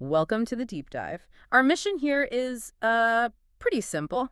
Welcome to the deep dive. Our mission here is pretty simple.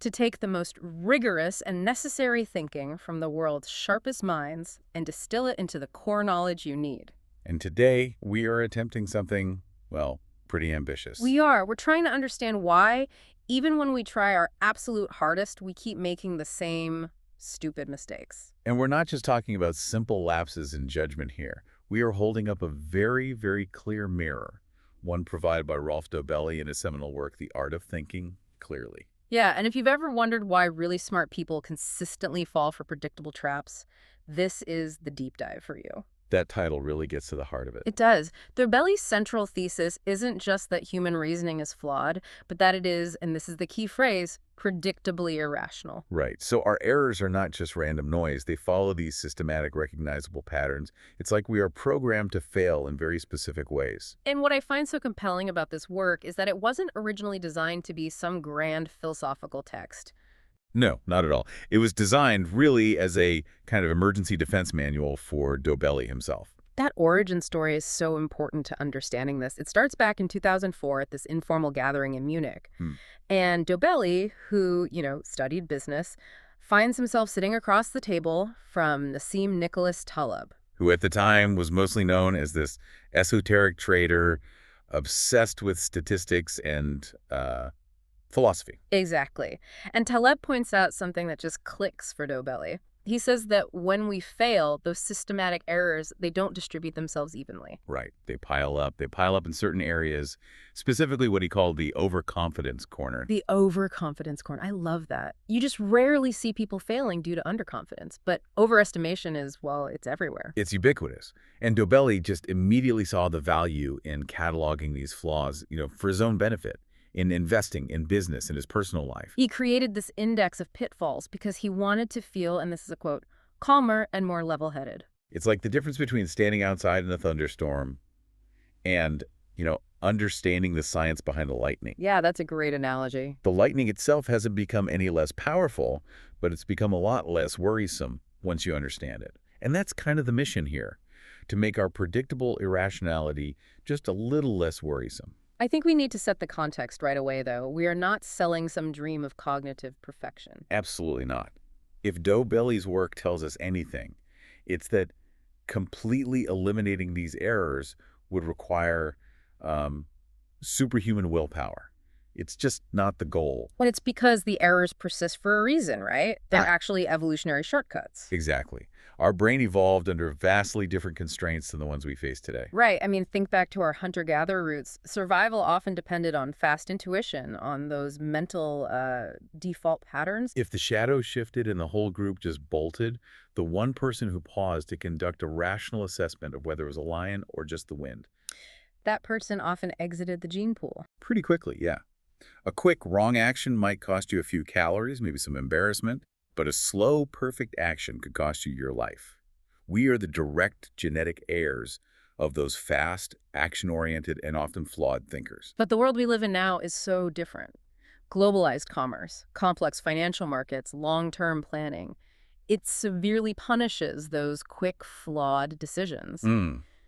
To take the most rigorous and necessary thinking from the world's sharpest minds and distill it into the core knowledge you need. And today, we are attempting something, well, pretty ambitious. We're trying to understand why, even when we try our absolute hardest, we keep making the same stupid mistakes. And we're not just talking about simple lapses in judgment here. We are holding up a very, very clear mirror, one provided by Rolf Dobelli in his seminal work, The Art of Thinking Clearly. Yeah, and if you've ever wondered why really smart people consistently fall for predictable traps, this is the deep dive for you. That title really gets to the heart of it. It does. Dobelli's central thesis isn't just that human reasoning is flawed, but that it is, and this is the key phrase, predictably irrational. Right. So our errors are not just random noise. They follow these systematic, recognizable patterns. It's like we are programmed to fail in very specific ways. And what I find so compelling about this work is that it wasn't originally designed to be some grand philosophical text. No, not at all. It was designed really as a kind of emergency defense manual for Dobelli himself. That origin story is so important to understanding this. It starts back in 2004 at this informal gathering in Munich. And Dobelli, who, studied business, finds himself sitting across the table from Nassim Nicholas Taleb, Who at the time was mostly known as this esoteric trader, obsessed with statistics and philosophy. Exactly. And Taleb points out something that just clicks for Dobelli. He says that when we fail, those systematic errors, they don't distribute themselves evenly. Right. They pile up. They pile up in certain areas, specifically what he called the overconfidence corner. The overconfidence corner. I love that. You just rarely see people failing due to underconfidence, but overestimation is, well, it's everywhere. It's ubiquitous. And Dobelli just immediately saw the value in cataloging these flaws, for his own benefit, in investing, in business, in his personal life. He created this index of pitfalls because he wanted to feel, and this is a quote, calmer and more level-headed. It's like the difference between standing outside in a thunderstorm and, understanding the science behind the lightning. Yeah, that's a great analogy. The lightning itself hasn't become any less powerful, but it's become a lot less worrisome once you understand it. And that's kind of the mission here, to make our predictable irrationality just a little less worrisome. I think we need to set the context right away, though. We are not selling some dream of cognitive perfection. Absolutely not. If Dobelli's work tells us anything, it's that completely eliminating these errors would require superhuman willpower. It's just not the goal. But it's because the errors persist for a reason, right? They're actually evolutionary shortcuts. Exactly. Our brain evolved under vastly different constraints than the ones we face today. Right. I mean, think back to our hunter-gatherer roots. Survival often depended on fast intuition, on those mental default patterns. If the shadows shifted and the whole group just bolted, the one person who paused to conduct a rational assessment of whether it was a lion or just the wind. That person often exited the gene pool. Pretty quickly, yeah. A quick wrong action might cost you a few calories, maybe some embarrassment, but a slow, perfect action could cost you your life. We are the direct genetic heirs of those fast, action-oriented, and often flawed thinkers. But the world we live in now is so different. Globalized commerce, complex financial markets, long-term planning. It severely punishes those quick, flawed decisions.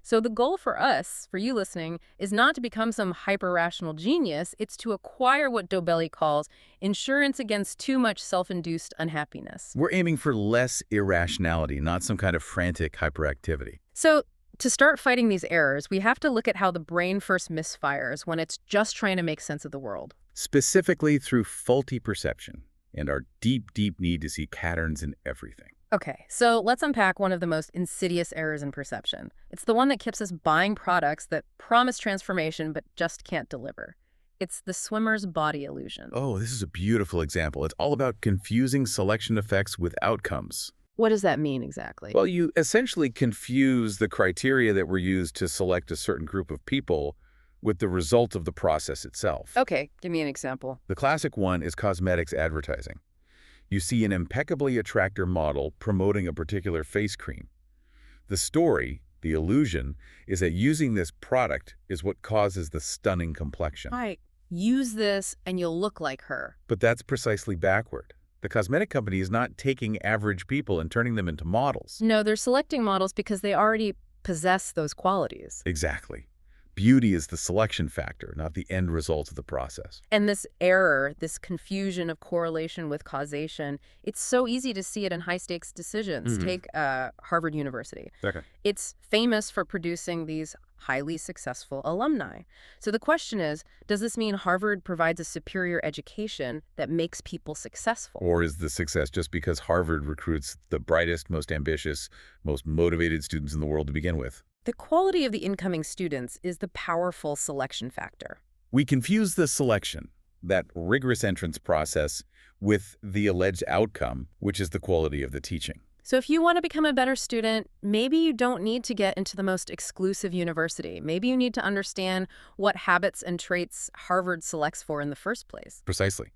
So the goal for us, for you listening, is not to become some hyper-rational genius. It's to acquire what Dobelli calls insurance against too much self-induced unhappiness. We're aiming for less irrationality, not some kind of frantic hyperactivity. So to start fighting these errors, we have to look at how the brain first misfires when it's just trying to make sense of the world. Specifically through faulty perception and our deep, deep need to see patterns in everything. Okay, so let's unpack one of the most insidious errors in perception. It's the one that keeps us buying products that promise transformation but just can't deliver. It's the swimmer's body illusion. Oh, this is a beautiful example. It's all about confusing selection effects with outcomes. What does that mean exactly? Well, you essentially confuse the criteria that were used to select a certain group of people with the result of the process itself. Okay, give me an example. The classic one is cosmetics advertising. You see an impeccably attractive model promoting a particular face cream. The story, the illusion, is that using this product is what causes the stunning complexion. Right. Use this and you'll look like her. But that's precisely backward. The cosmetic company is not taking average people and turning them into models. No, they're selecting models because they already possess those qualities. Exactly. Beauty is the selection factor, not the end result of the process. And this error, this confusion of correlation with causation, it's so easy to see it in high-stakes decisions. Hmm. Take Harvard University. Okay. It's famous for producing these highly successful alumni. So the question is, does this mean Harvard provides a superior education that makes people successful? Or is the success just because Harvard recruits the brightest, most ambitious, most motivated students in the world to begin with? The quality of the incoming students is the powerful selection factor. We confuse the selection, that rigorous entrance process, with the alleged outcome, which is the quality of the teaching. So if you want to become a better student, maybe you don't need to get into the most exclusive university. Maybe you need to understand what habits and traits Harvard selects for in the first place. Precisely.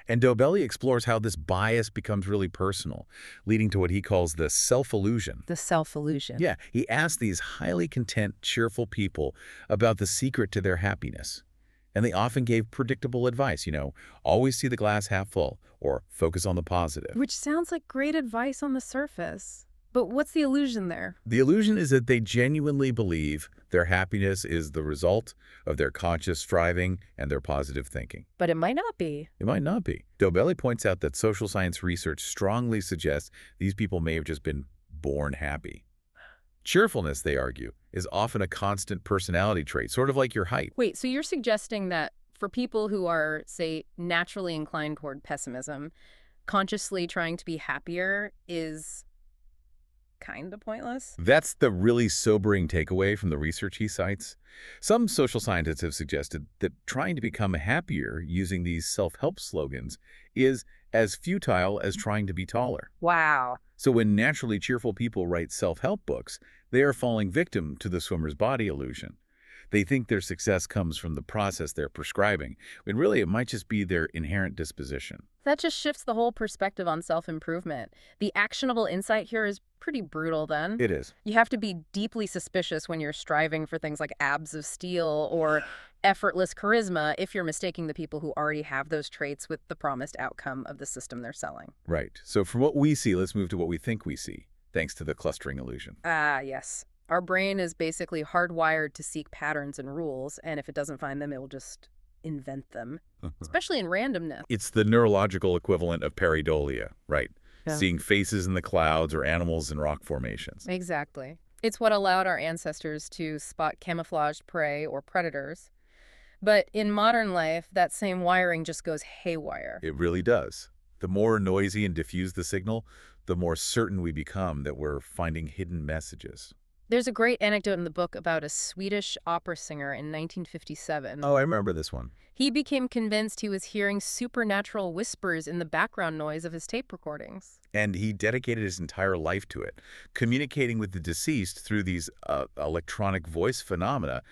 And Dobelli explores how this bias becomes really personal, leading to what he calls the self-illusion. The self-illusion. Yeah, he asks these highly content, cheerful people about the secret to their happiness. And they often gave predictable advice, always see the glass half full, or focus on the positive. Which sounds like great advice on the surface. But what's the illusion there? The illusion is that they genuinely believe their happiness is the result of their conscious striving and their positive thinking. But it might not be. It might not be. Dobelli points out that social science research strongly suggests these people may have just been born happy. Cheerfulness, they argue, is often a constant personality trait, sort of like your height. Wait, so you're suggesting that for people who are, say, naturally inclined toward pessimism, consciously trying to be happier is kind of pointless? That's the really sobering takeaway from the research he cites. Some social scientists have suggested that trying to become happier using these self-help slogans is as futile as trying to be taller. Wow. So when naturally cheerful people write self-help books, they are falling victim to the swimmer's body illusion. They think their success comes from the process they're prescribing, when really it might just be their inherent disposition. That just shifts the whole perspective on self-improvement. The actionable insight here is pretty brutal then. It is. You have to be deeply suspicious when you're striving for things like abs of steel or effortless charisma if you're mistaking the people who already have those traits with the promised outcome of the system they're selling. Right. So from what we see, let's move to what we think we see, thanks to the clustering illusion. Ah, yes. Our brain is basically hardwired to seek patterns and rules, and if it doesn't find them, it will just invent them, especially in randomness. It's the neurological equivalent of pareidolia, right? Yeah. Seeing faces in the clouds or animals in rock formations. Exactly. It's what allowed our ancestors to spot camouflaged prey or predators. But in modern life, that same wiring just goes haywire. It really does. The more noisy and diffuse the signal, the more certain we become that we're finding hidden messages. There's a great anecdote in the book about a Swedish opera singer in 1957. Oh, I remember this one. He became convinced he was hearing supernatural whispers in the background noise of his tape recordings. And he dedicated his entire life to it, communicating with the deceased through these electronic voice phenomena,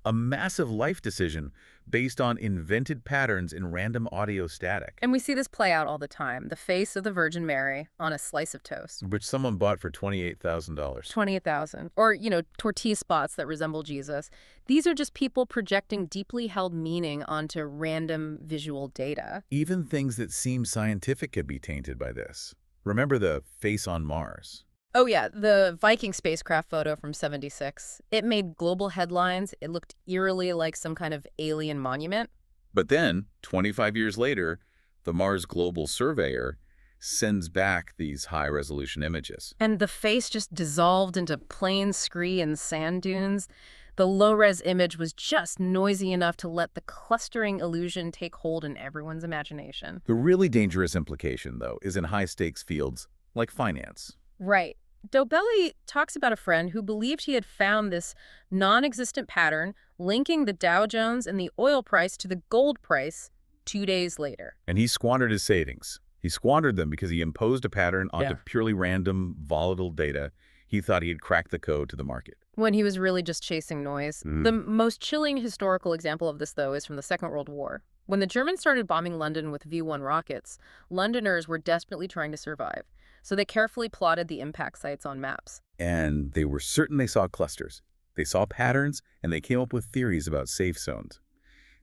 a massive life decision based on invented patterns in random audio static. And we see this play out all the time. The face of the Virgin Mary on a slice of toast. Which someone bought for $28,000. $28,000. Or, tortilla spots that resemble Jesus. These are just people projecting deeply held meaning onto random visual data. Even things that seem scientific could be tainted by this. Remember the face on Mars? Oh yeah, the Viking spacecraft photo from '76. It made global headlines. It looked eerily like some kind of alien monument. But then, 25 years later, the Mars Global Surveyor sends back these high-resolution images. And the face just dissolved into plain scree and sand dunes. The low-res image was just noisy enough to let the clustering illusion take hold in everyone's imagination. The really dangerous implication, though, is in high-stakes fields like finance. Right. Dobelli talks about a friend who believed he had found this non-existent pattern linking the Dow Jones and the oil price to the gold price 2 days later. And he squandered his savings. He squandered them because he imposed a pattern onto Yeah. purely random, volatile data. He thought he had cracked the code to the market. When he was really just chasing noise. The most chilling historical example of this, though, is from the Second World War. When the Germans started bombing London with V-1 rockets, Londoners were desperately trying to survive. So they carefully plotted the impact sites on maps. And they were certain they saw clusters. They saw patterns, and they came up with theories about safe zones.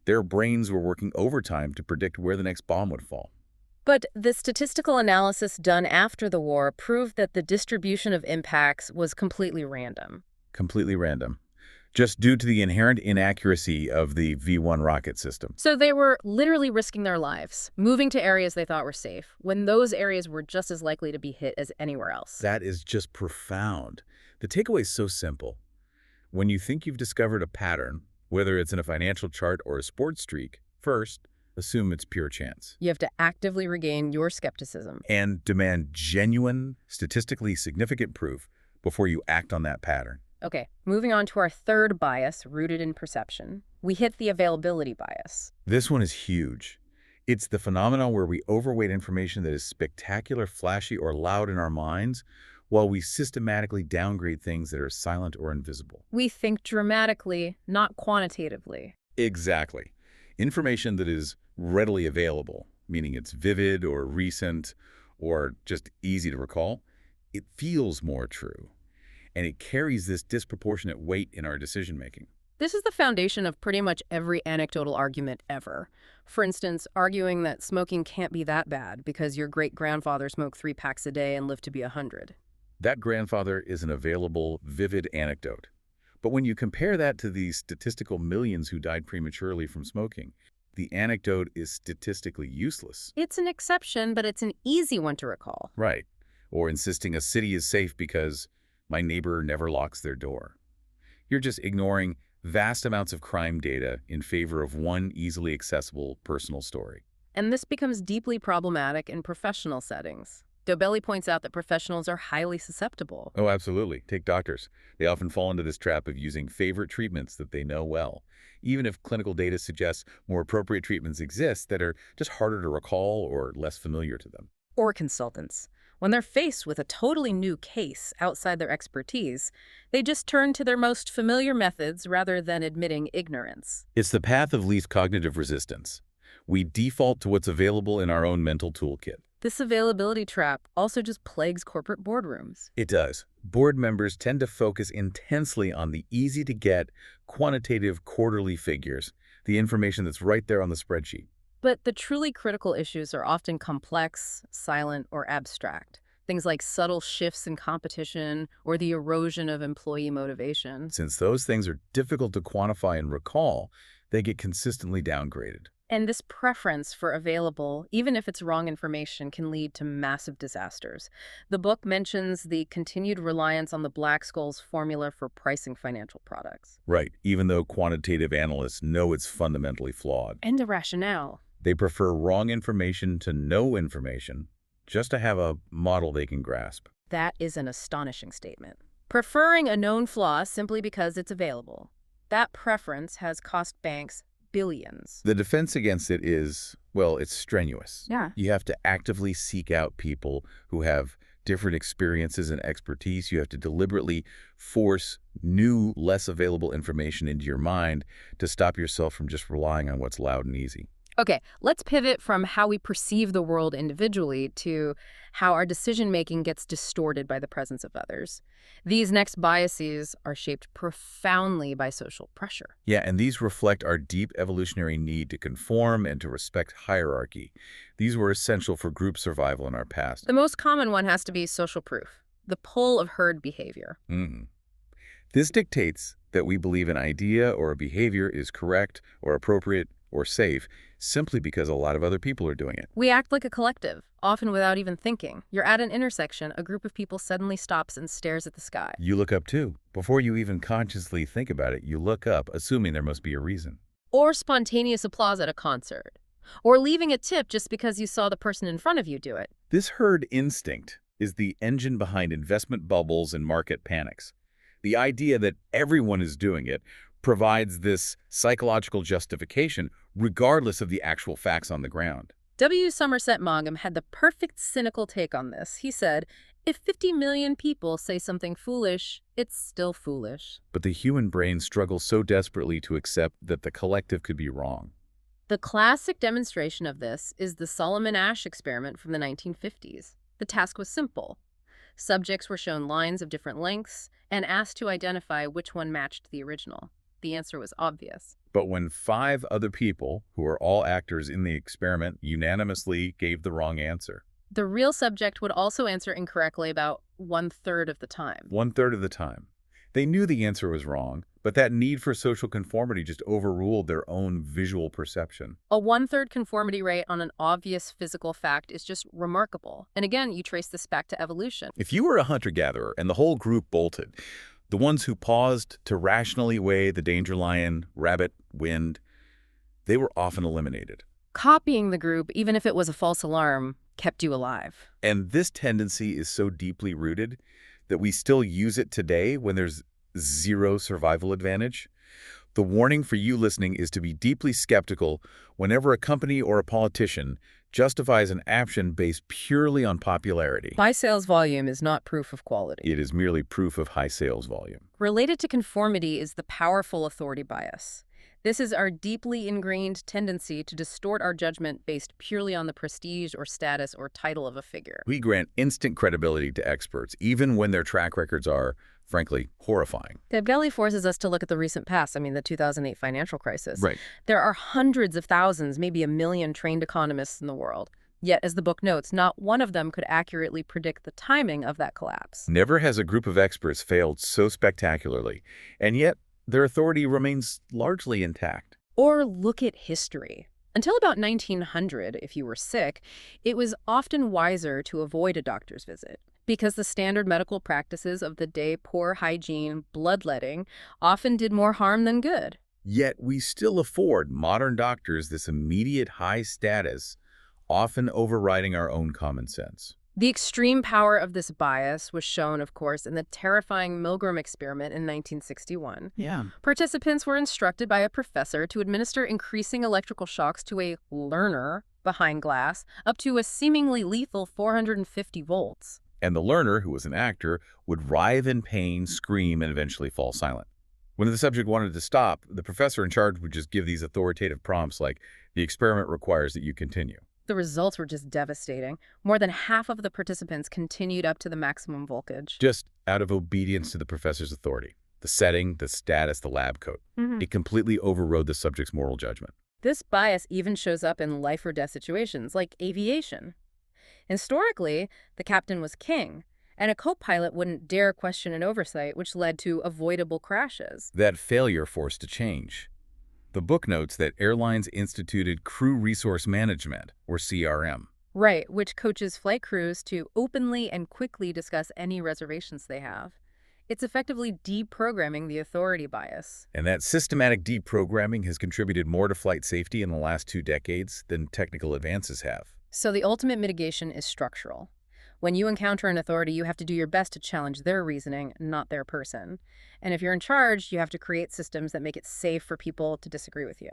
Their brains were working overtime to predict where the next bomb would fall. But the statistical analysis done after the war proved that the distribution of impacts was completely random. Completely random. just due to the inherent inaccuracy of the V-1 rocket system. So they were literally risking their lives, moving to areas they thought were safe, when those areas were just as likely to be hit as anywhere else. That is just profound. The takeaway is so simple. When you think you've discovered a pattern, whether it's in a financial chart or a sports streak, first, assume it's pure chance. You have to actively regain your skepticism. And demand genuine, statistically significant proof before you act on that pattern. Okay, moving on to our third bias, rooted in perception. We hit the availability bias. This one is huge. It's the phenomenon where we overweight information that is spectacular, flashy, or loud in our minds, while we systematically downgrade things that are silent or invisible. We think dramatically, not quantitatively. Exactly. Information that is readily available, meaning it's vivid or recent or just easy to recall, it feels more true. And it carries this disproportionate weight in our decision-making. This is the foundation of pretty much every anecdotal argument ever. For instance, arguing that smoking can't be that bad because your great-grandfather smoked 3 packs a day and lived to be 100. That grandfather is an available, vivid anecdote. But when you compare that to the statistical millions who died prematurely from smoking, the anecdote is statistically useless. It's an exception, but it's an easy one to recall. Right. Or insisting a city is safe because my neighbor never locks their door. You're just ignoring vast amounts of crime data in favor of one easily accessible personal story. And this becomes deeply problematic in professional settings. Dobelli points out that professionals are highly susceptible. Oh, absolutely. Take doctors. They often fall into this trap of using favorite treatments that they know well, even if clinical data suggests more appropriate treatments exist that are just harder to recall or less familiar to them. Or consultants. When they're faced with a totally new case outside their expertise, they just turn to their most familiar methods rather than admitting ignorance. It's the path of least cognitive resistance. We default to what's available in our own mental toolkit. This availability trap also just plagues corporate boardrooms. It does. Board members tend to focus intensely on the easy-to-get, quantitative quarterly figures, the information that's right there on the spreadsheet. But the truly critical issues are often complex, silent, or abstract. Things like subtle shifts in competition or the erosion of employee motivation. Since those things are difficult to quantify and recall, they get consistently downgraded. And this preference for available, even if it's wrong information, can lead to massive disasters. The book mentions the continued reliance on the Black-Scholes formula for pricing financial products. Right, even though quantitative analysts know it's fundamentally flawed. And the rationale. They prefer wrong information to no information, just to have a model they can grasp. That is an astonishing statement. Preferring a known flaw simply because it's available. That preference has cost banks billions. The defense against it is, well, it's strenuous. Yeah. You have to actively seek out people who have different experiences and expertise. You have to deliberately force new, less available information into your mind to stop yourself from just relying on what's loud and easy. Okay, let's pivot from how we perceive the world individually to how our decision-making gets distorted by the presence of others. These next biases are shaped profoundly by social pressure. Yeah, and these reflect our deep evolutionary need to conform and to respect hierarchy. These were essential for group survival in our past. The most common one has to be social proof, the pull of herd behavior. This dictates that we believe an idea or a behavior is correct or appropriate or safe simply because a lot of other people are doing it. We act like a collective, often without even thinking. You're at an intersection, a group of people suddenly stops and stares at the sky. You look up too. Before you even consciously think about it, you look up, assuming there must be a reason. Or spontaneous applause at a concert. Or leaving a tip just because you saw the person in front of you do it. This herd instinct is the engine behind investment bubbles and market panics. The idea that everyone is doing it provides this psychological justification regardless of the actual facts on the ground. W. Somerset Maugham had the perfect cynical take on this. He said, if 50 million people say something foolish, it's still foolish. But the human brain struggles so desperately to accept that the collective could be wrong. The classic demonstration of this is the Solomon Asch experiment from the 1950s. The task was simple. Subjects were shown lines of different lengths and asked to identify which one matched the original. The answer was obvious. But when 5 other people, who are all actors in the experiment, unanimously gave the wrong answer. The real subject would also answer incorrectly about 1/3 of the time. 1/3 of the time. They knew the answer was wrong, But that need for social conformity just overruled their own visual perception. A one-third conformity rate on an obvious physical fact is just remarkable. And again, you trace this back to evolution. If you were a hunter-gatherer and the whole group bolted, the ones who paused to rationally weigh the danger lion, rabbit, wind, they were often eliminated. Copying the group, even if it was a false alarm, kept you alive. And this tendency is so deeply rooted that we still use it today when there's zero survival advantage. The warning for you listening is to be deeply skeptical whenever a company or a politician justifies an action based purely on popularity. High sales volume is not proof of quality. It is merely proof of high sales volume. Related to conformity is the powerful authority bias. This is our deeply ingrained tendency to distort our judgment based purely on the prestige or status or title of a figure. We grant instant credibility to experts, even when their track records are, frankly, horrifying. Dobelli forces us to look at the recent past, the 2008 financial crisis. Right. There are hundreds of thousands, maybe a million trained economists in the world. Yet, as the book notes, not one of them could accurately predict the timing of that collapse. Never has a group of experts failed so spectacularly, and yet their authority remains largely intact. Or look at history. Until about 1900, if you were sick, it was often wiser to avoid a doctor's visit because the standard medical practices of the day, poor hygiene, bloodletting, often did more harm than good. Yet we still afford modern doctors this immediate high status, often overriding our own common sense. The extreme power of this bias was shown, of course, in the terrifying Milgram experiment in 1961. Yeah. Participants were instructed by a professor to administer increasing electrical shocks to a learner behind glass up to a seemingly lethal 450 volts. And the learner, who was an actor, would writhe in pain, scream, and eventually fall silent. When the subject wanted to stop, the professor in charge would just give these authoritative prompts like, "The experiment requires that you continue." The results were just devastating. More than half of the participants continued up to the maximum voltage. Just out of obedience to the professor's authority. The setting, the status, the lab coat. It completely overrode the subject's moral judgment. This bias even shows up in life or death situations, like aviation. Historically, the captain was king, and a co-pilot wouldn't dare question an oversight, which led to avoidable crashes. That failure forced a change. The book notes that airlines instituted Crew Resource Management, or CRM. Right, which coaches flight crews to openly and quickly discuss any reservations they have. It's effectively deprogramming the authority bias. And that systematic deprogramming has contributed more to flight safety in the last 2 decades than technical advances have. So the ultimate mitigation is structural. When you encounter an authority, you have to do your best to challenge their reasoning, not their person. And if you're in charge, you have to create systems that make it safe for people to disagree with you.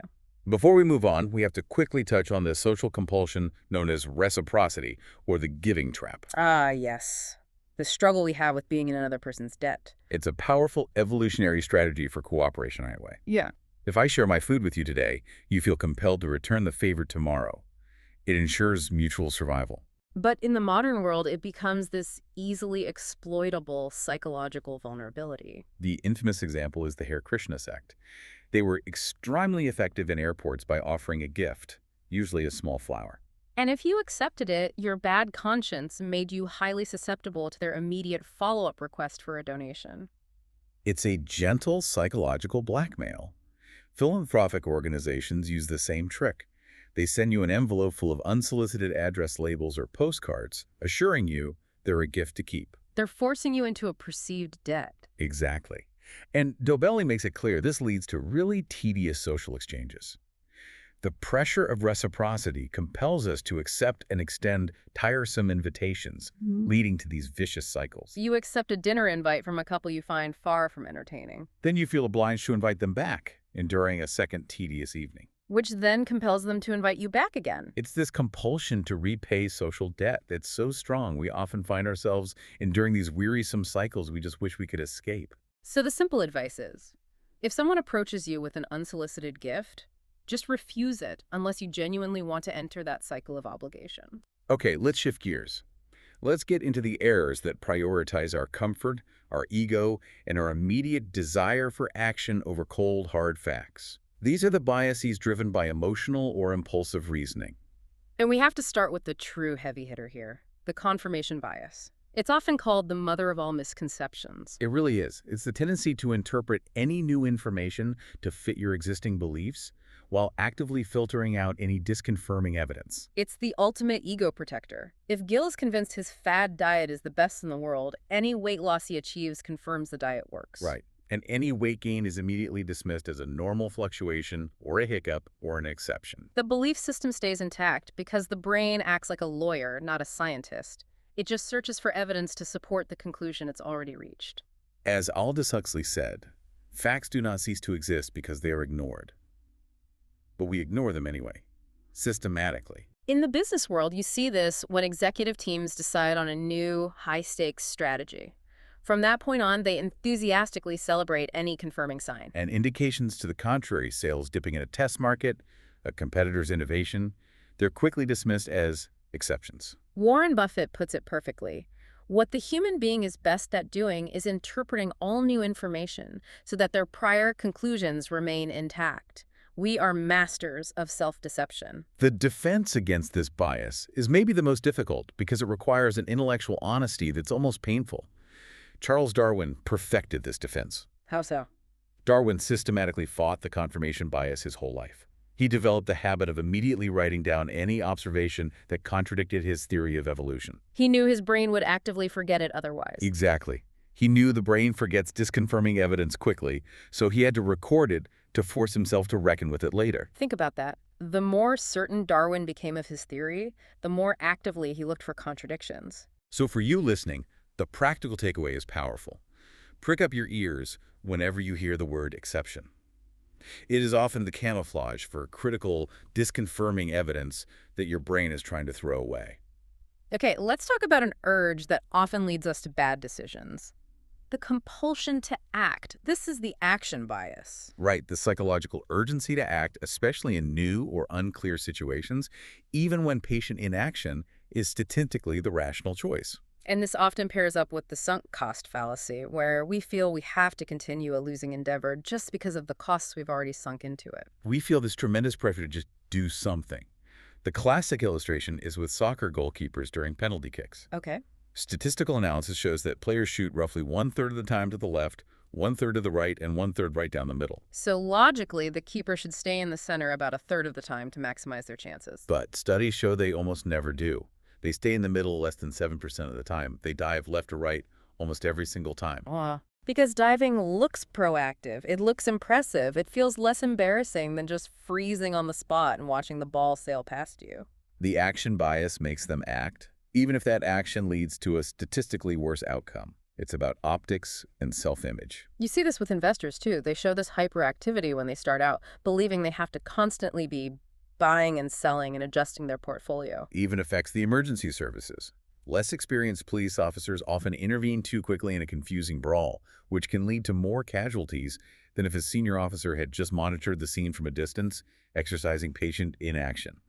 Before we move on, we have to quickly touch on the social compulsion known as reciprocity, or the giving trap. Ah, yes. The struggle we have with being in another person's debt. It's a powerful evolutionary strategy for cooperation, anyway. Yeah. If I share my food with you today, you feel compelled to return the favor tomorrow. It ensures mutual survival. But in the modern world, it becomes this easily exploitable psychological vulnerability. The infamous example is the Hare Krishna sect. They were extremely effective in airports by offering a gift, usually a small flower. And if you accepted it, your bad conscience made you highly susceptible to their immediate follow-up request for a donation. It's a gentle psychological blackmail. Philanthropic organizations use the same trick. They send you an envelope full of unsolicited address labels or postcards, assuring you they're a gift to keep. They're forcing you into a perceived debt. Exactly. And Dobelli makes it clear this leads to really tedious social exchanges. The pressure of reciprocity compels us to accept and extend tiresome invitations, leading to these vicious cycles. You accept a dinner invite from a couple you find far from entertaining, Then you feel obliged to invite them back, enduring a second tedious evening. which then compels them to invite you back again. It's this compulsion to repay social debt that's so strong we often find ourselves enduring these wearisome cycles we just wish we could escape. So the simple advice is, if someone approaches you with an unsolicited gift, just refuse it unless you genuinely want to enter that cycle of obligation. Okay, let's shift gears. Let's get into the errors that prioritize our comfort, our ego, and our immediate desire for action over cold, hard facts. These are the biases driven by emotional or impulsive reasoning. And we have to start with the true heavy hitter here, the confirmation bias. It's often called the mother of all misconceptions. It really is. It's the tendency to interpret any new information to fit your existing beliefs while actively filtering out any disconfirming evidence. It's the ultimate ego protector. If Gil is convinced his fad diet is the best in the world, any weight loss he achieves confirms the diet works. Right. And any weight gain is immediately dismissed as a normal fluctuation or a hiccup or an exception. The belief system stays intact because the brain acts like a lawyer, not a scientist. It just searches for evidence to support the conclusion it's already reached. As Aldous Huxley said, facts do not cease to exist because they are ignored. But we ignore them anyway, systematically. In the business world, you see this when executive teams decide on a new, high-stakes strategy. From that point on, they enthusiastically celebrate any confirming sign. And indications to the contrary, sales dipping in a test market, a competitor's innovation, they're quickly dismissed as exceptions. Warren Buffett puts it perfectly. What the human being is best at doing is interpreting all new information so that their prior conclusions remain intact. We are masters of self-deception. The defense against this bias is maybe the most difficult because it requires an intellectual honesty that's almost painful. Charles Darwin perfected this defense. How so? Darwin systematically fought the confirmation bias his whole life. He developed the habit of immediately writing down any observation that contradicted his theory of evolution. He knew his brain would actively forget it otherwise. Exactly. He knew the brain forgets disconfirming evidence quickly, so he had to record it to force himself to reckon with it later. Think about that. The more certain Darwin became of his theory, the more actively he looked for contradictions. So for you listening, the practical takeaway is powerful. Prick up your ears whenever you hear the word exception. It is often the camouflage for critical, disconfirming evidence that your brain is trying to throw away. Okay, let's talk about an urge that often leads us to bad decisions. The compulsion to act. This is the action bias. Right, the psychological urgency to act, especially in new or unclear situations, even when patient inaction is statistically the rational choice. And this often pairs up with the sunk cost fallacy, where we feel we have to continue a losing endeavor just because of the costs we've already sunk into it. We feel this tremendous pressure to just do something. The classic illustration is with soccer goalkeepers during penalty kicks. Okay. Statistical analysis shows that players shoot roughly 1/3 of the time to the left, 1/3 to the right, and 1/3 right down the middle. So logically, the keeper should stay in the center about a third of the time to maximize their chances. But studies show they almost never do. They stay in the middle less than 7% of the time. They dive left or right almost every single time. Wow. Because diving looks proactive. It looks impressive. It feels less embarrassing than just freezing on the spot and watching the ball sail past you. The action bias makes them act, even if that action leads to a statistically worse outcome. It's about optics and self-image. You see this with investors, too. They show this hyperactivity when they start out, believing they have to constantly be buying and selling and adjusting their portfolio. Even affects the emergency services. Less experienced police officers often intervene too quickly in a confusing brawl, which can lead to more casualties than if a senior officer had just monitored the scene from a distance, exercising patient inaction.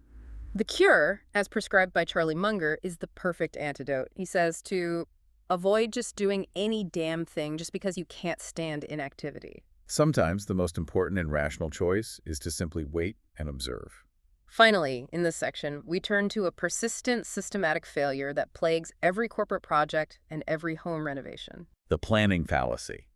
The cure, as prescribed by Charlie Munger, is the perfect antidote. He says to avoid just doing any damn thing just because you can't stand inactivity. Sometimes the most important and rational choice is to simply wait and observe. Finally, in this section, we turn to a persistent systematic failure that plagues every corporate project and every home renovation. The planning fallacy.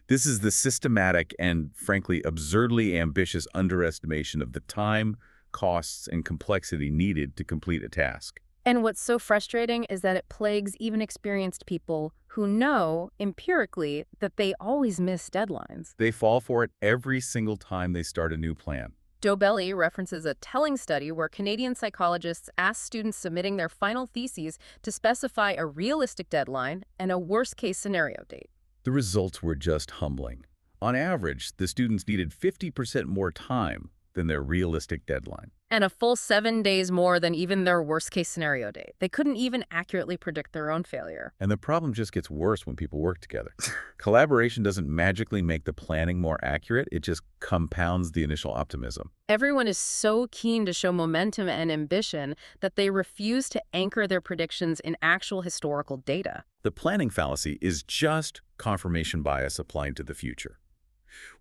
This is the systematic and, frankly, absurdly ambitious underestimation of the time, costs, and complexity needed to complete a task. And what's so frustrating is that it plagues even experienced people who know, empirically, that they always miss deadlines. They fall for it every single time they start a new plan. Dobelli references a telling study where Canadian psychologists asked students submitting their final theses to specify a realistic deadline and a worst-case scenario date. The results were just humbling. On average, the students needed 50% more time than their realistic deadline. And a full 7 days more than even their worst-case scenario date. They couldn't even accurately predict their own failure. And the problem just gets worse when people work together. Collaboration doesn't magically make the planning more accurate, it just compounds the initial optimism. Everyone is so keen to show momentum and ambition that they refuse to anchor their predictions in actual historical data. The planning fallacy is just confirmation bias applying to the future.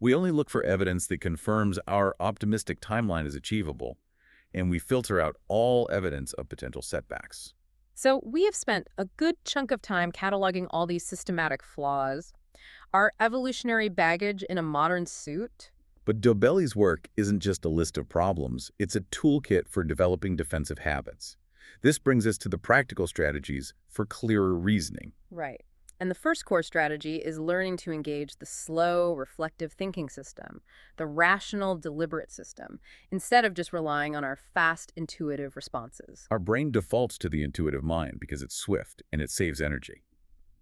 We only look for evidence that confirms our optimistic timeline is achievable, and we filter out all evidence of potential setbacks. So we have spent a good chunk of time cataloging all these systematic flaws. Our evolutionary baggage in a modern suit? But Dobelli's work isn't just a list of problems, it's a toolkit for developing defensive habits. This brings us to the practical strategies for clearer reasoning. Right. And the first core strategy is learning to engage the slow, reflective thinking system, the rational, deliberate system, instead of just relying on our fast, intuitive responses. Our brain defaults to the intuitive mind because it's swift and it saves energy.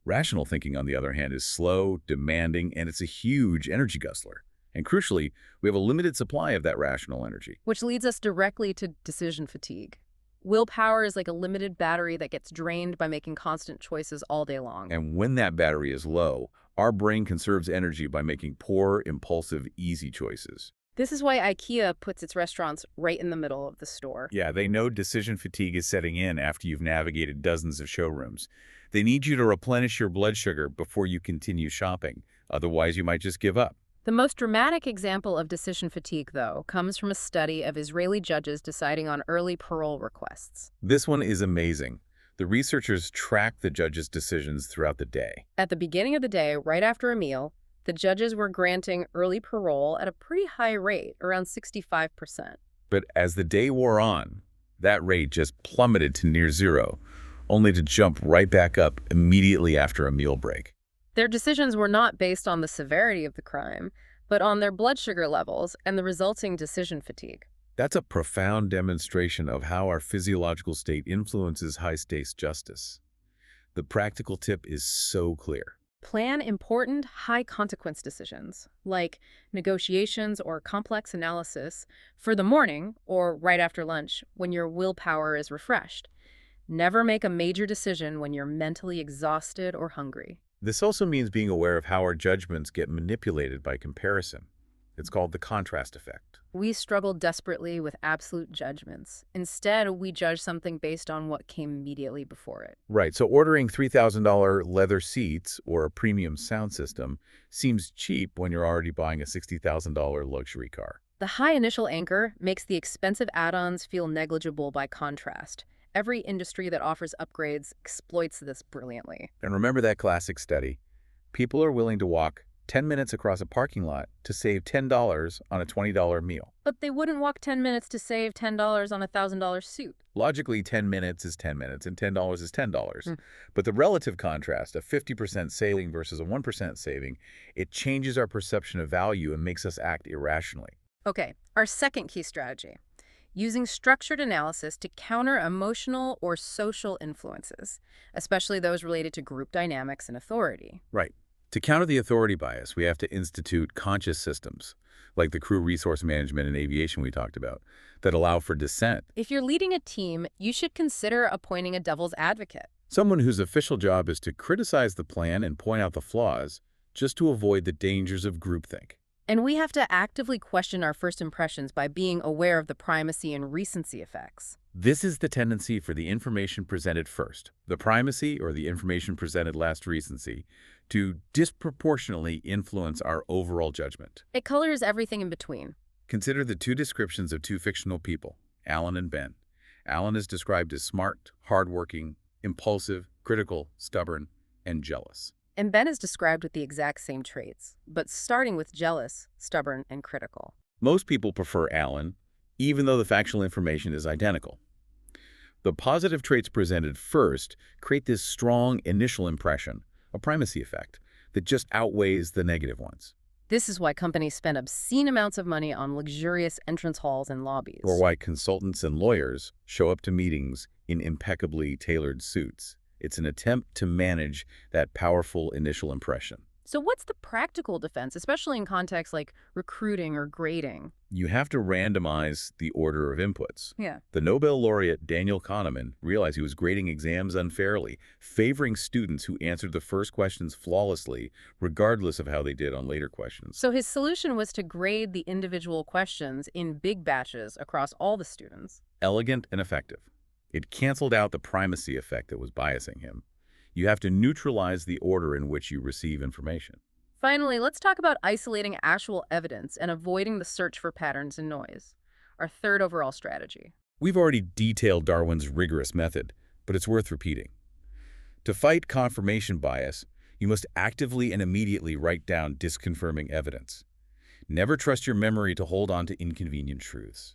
Rational thinking, on the other hand, is slow, demanding, and it's a huge energy guzzler. And crucially, we have a limited supply of that rational energy. Which leads us directly to decision fatigue. Willpower is like a limited battery that gets drained by making constant choices all day long. And when that battery is low, our brain conserves energy by making poor, impulsive, easy choices. This is why IKEA puts its restaurants right in the middle of the store. Yeah, they know decision fatigue is setting in after you've navigated dozens of showrooms. They need you to replenish your blood sugar before you continue shopping. Otherwise, you might just give up. The most dramatic example of decision fatigue, though, comes from a study of Israeli judges deciding on early parole requests. This one is amazing. The researchers track the judges' decisions throughout the day. At the beginning of the day, right after a meal, the judges were granting early parole at a pretty high rate, around 65%. But as the day wore on, that rate just plummeted to near zero, only to jump right back up immediately after a meal break. Their decisions were not based on the severity of the crime, but on their blood sugar levels and the resulting decision fatigue. That's a profound demonstration of how our physiological state influences high-stakes justice. The practical tip is so clear. Plan important, high-consequence decisions, like negotiations or complex analysis, for the morning or right after lunch when your willpower is refreshed. Never make a major decision when you're mentally exhausted or hungry. This also means being aware of how our judgments get manipulated by comparison. It's called the contrast effect. We struggle desperately with absolute judgments. Instead, we judge something based on what came immediately before it. Right, so ordering $3,000 leather seats or a premium sound system seems cheap when you're already buying a $60,000 luxury car. The high initial anchor makes the expensive add-ons feel negligible by contrast. Every industry that offers upgrades exploits this brilliantly. And remember that classic study? People are willing to walk 10 minutes across a parking lot to save $10 on a $20 meal. But they wouldn't walk 10 minutes to save $10 on a $1,000 suit. Logically, 10 minutes is 10 minutes and $10 is $10. Mm. But the relative contrast of 50% saving versus a 1% saving, it changes our perception of value and makes us act irrationally. Okay, our second key strategy. Using structured analysis to counter emotional or social influences, especially those related to group dynamics and authority. Right. To counter the authority bias, we have to institute conscious systems, like the crew resource management in aviation we talked about, that allow for dissent. If you're leading a team, you should consider appointing a devil's advocate. Someone whose official job is to criticize the plan and point out the flaws, just to avoid the dangers of groupthink. And we have to actively question our first impressions by being aware of the primacy and recency effects. This is the tendency for the information presented first, the primacy or the information presented last recency, to disproportionately influence our overall judgment. It colors everything in between. Consider the two descriptions of two fictional people, Alan and Ben. Alan is described as smart, hardworking, impulsive, critical, stubborn, and jealous. And Ben is described with the exact same traits, but starting with jealous, stubborn, and critical. Most people prefer Alan, even though the factual information is identical. The positive traits presented first create this strong initial impression, a primacy effect, that just outweighs the negative ones. This is why companies spend obscene amounts of money on luxurious entrance halls and lobbies. Or why consultants and lawyers show up to meetings in impeccably tailored suits. It's an attempt to manage that powerful initial impression. So what's the practical defense, especially in contexts like recruiting or grading? You have to randomize the order of inputs. Yeah. The Nobel laureate Daniel Kahneman realized he was grading exams unfairly, favoring students who answered the first questions flawlessly, regardless of how they did on later questions. So his solution was to grade the individual questions in big batches across all the students. Elegant and effective. It canceled out the primacy effect that was biasing him. You have to neutralize the order in which you receive information. Finally, let's talk about isolating actual evidence and avoiding the search for patterns and noise, our third overall strategy. We've already detailed Darwin's rigorous method, but it's worth repeating. To fight confirmation bias, you must actively and immediately write down disconfirming evidence. Never trust your memory to hold on to inconvenient truths.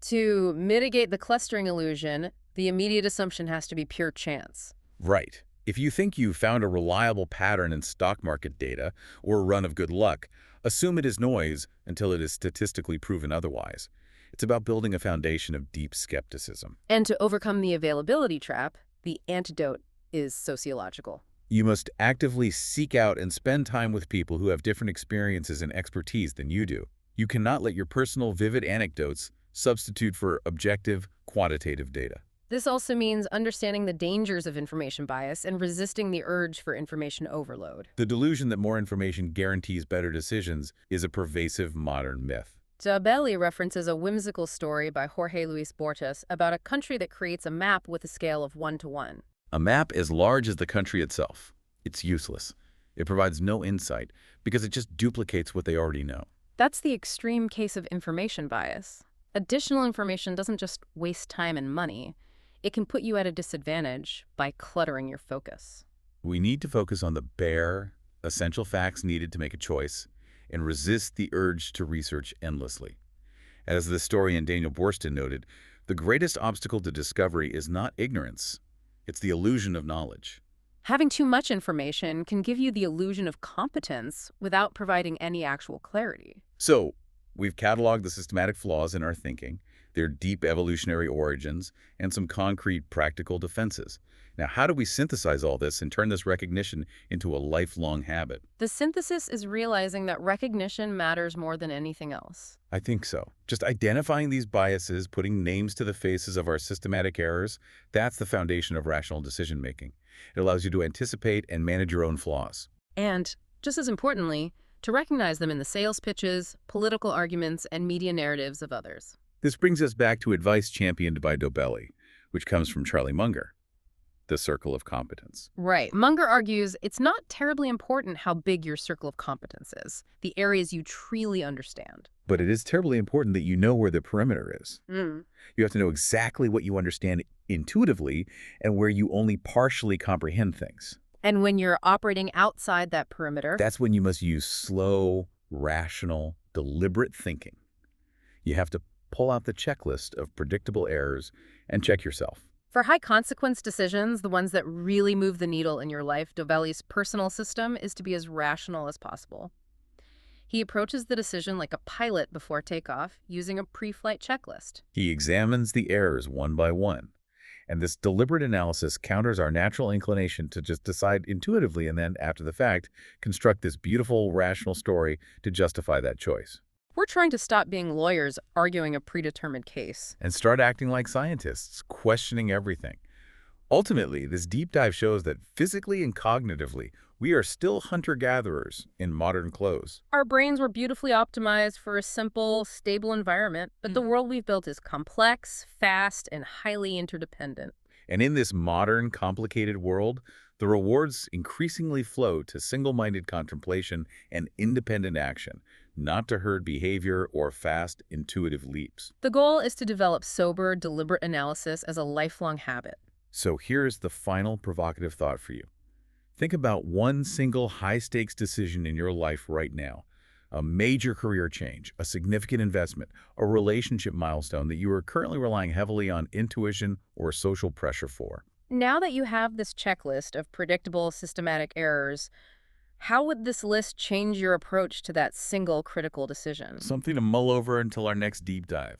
To mitigate the clustering illusion, the immediate assumption has to be pure chance. Right. If you think you've found a reliable pattern in stock market data or a run of good luck, assume it is noise until it is statistically proven otherwise. It's about building a foundation of deep skepticism. And to overcome the availability trap, the antidote is sociological. You must actively seek out and spend time with people who have different experiences and expertise than you do. You cannot let your personal vivid anecdotes substitute for objective, quantitative data. This also means understanding the dangers of information bias and resisting the urge for information overload. The delusion that more information guarantees better decisions is a pervasive modern myth. Dobelli references a whimsical story by Jorge Luis Borges about a country that creates a map with a scale of 1 to 1. A map as large as the country itself. It's useless. It provides no insight because it just duplicates what they already know. That's the extreme case of information bias. Additional information doesn't just waste time and money. It can put you at a disadvantage by cluttering your focus. We need to focus on the bare, essential facts needed to make a choice and resist the urge to research endlessly. As the historian Daniel Boorstin noted, the greatest obstacle to discovery is not ignorance. It's the illusion of knowledge. Having too much information can give you the illusion of competence without providing any actual clarity. So, we've cataloged the systematic flaws in our thinking, their deep evolutionary origins, and some concrete practical defenses. Now, how do we synthesize all this and turn this recognition into a lifelong habit? The synthesis is realizing that recognition matters more than anything else. I think so. Just identifying these biases, putting names to the faces of our systematic errors, that's the foundation of rational decision-making. It allows you to anticipate and manage your own flaws. And, just as importantly, to recognize them in the sales pitches, political arguments, and media narratives of others. This brings us back to advice championed by Dobelli, which comes from Charlie Munger, the circle of competence. Right. Munger argues it's not terribly important how big your circle of competence is, the areas you truly understand. But it is terribly important that you know where the perimeter is. Mm. You have to know exactly what you understand intuitively and where you only partially comprehend things. And when you're operating outside that perimeter, That's when you must use slow, rational, deliberate thinking. You have to pull out the checklist of predictable errors and check yourself. for high-consequence decisions, the ones that really move the needle in your life, Dobelli's personal system is to be as rational as possible. He approaches the decision like a pilot before takeoff, using a pre-flight checklist. He examines the errors one by one. And this deliberate analysis counters our natural inclination to just decide intuitively and then, after the fact, construct this beautiful, rational story to justify that choice. We're trying to stop being lawyers arguing a predetermined case. And start acting like scientists, questioning everything. Ultimately, this deep dive shows that physically and cognitively, we are still hunter-gatherers in modern clothes. Our brains were beautifully optimized for a simple, stable environment, but the world we've built is complex, fast, and highly interdependent. And in this modern, complicated world, the rewards increasingly flow to single-minded contemplation and independent action, not to herd behavior or fast, intuitive leaps. The goal is to develop sober, deliberate analysis as a lifelong habit. So here's the final provocative thought for you. Think about one single high-stakes decision in your life right now. A major career change, a significant investment, a relationship milestone that you are currently relying heavily on intuition or social pressure for. Now that you have this checklist of predictable, systematic errors, how would this list change your approach to that single critical decision? Something to mull over until our next deep dive.